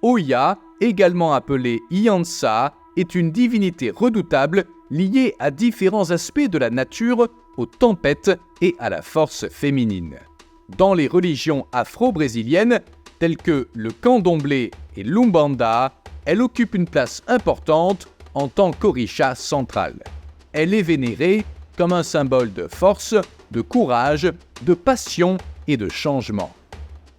Oya, également appelée Iansa, est une divinité redoutable liée à différents aspects de la nature, aux tempêtes et à la force féminine. Dans les religions afro-brésiliennes, telles que le candomblé et l'umbanda, elle occupe une place importante en tant qu'orisha central. Elle est vénérée comme un symbole de force, de courage, de passion et de changement.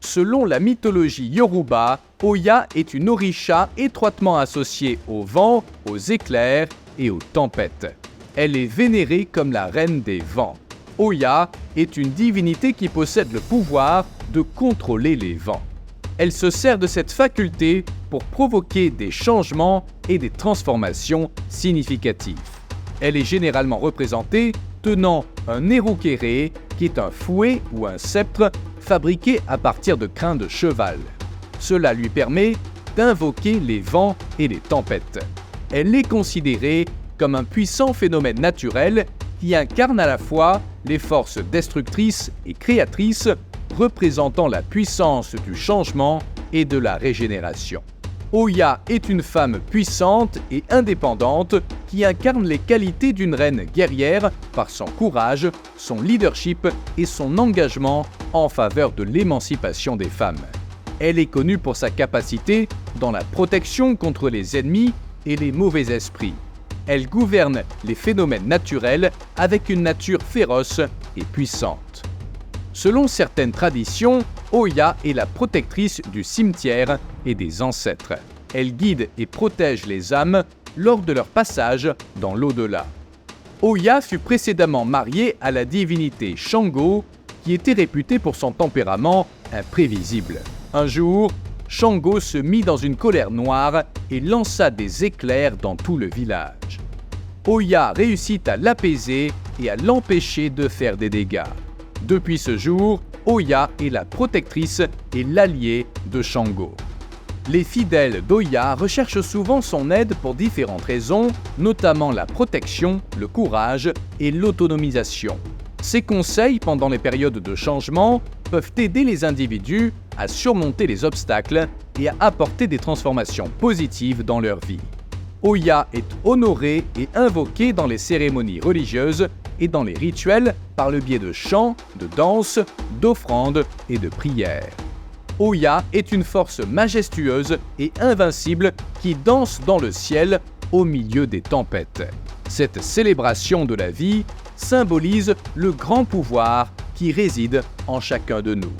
Selon la mythologie yoruba, Oya est une orisha étroitement associée au vent, aux éclairs et aux tempêtes. Elle est vénérée comme la reine des vents. Oya est une divinité qui possède le pouvoir de contrôler les vents. Elle se sert de cette faculté pour provoquer des changements et des transformations significatives. Elle est généralement représentée tenant un erukere, qui est un fouet ou un sceptre fabriqué à partir de crins de cheval. Cela lui permet d'invoquer les vents et les tempêtes. Elle est considérée comme un puissant phénomène naturel qui incarne à la fois les forces destructrices et créatrices, représentant la puissance du changement et de la régénération. Oya est une femme puissante et indépendante qui incarne les qualités d'une reine guerrière par son courage, son leadership et son engagement en faveur de l'émancipation des femmes. Elle est connue pour sa capacité dans la protection contre les ennemis et les mauvais esprits. Elle gouverne les phénomènes naturels avec une nature féroce et puissante. Selon certaines traditions, Oya est la protectrice du cimetière et des ancêtres. Elle guide et protège les âmes lors de leur passage dans l'au-delà. Oya fut précédemment mariée à la divinité Shango, qui était réputée pour son tempérament imprévisible. Un jour, Shango se mit dans une colère noire et lança des éclairs dans tout le village. Oya réussit à l'apaiser et à l'empêcher de faire des dégâts. Depuis ce jour, Oya est la protectrice et l'alliée de Shango. Les fidèles d'Oya recherchent souvent son aide pour différentes raisons, notamment la protection, le courage et l'autonomisation. Ses conseils pendant les périodes de changement peuvent aider les individus à surmonter les obstacles et à apporter des transformations positives dans leur vie. Oya est honorée et invoquée dans les cérémonies religieuses et dans les rituels par le biais de chants, de danses, d'offrandes et de prières. Oya est une force majestueuse et invincible qui danse dans le ciel au milieu des tempêtes. Cette célébration de la vie symbolise le grand pouvoir qui réside en chacun de nous.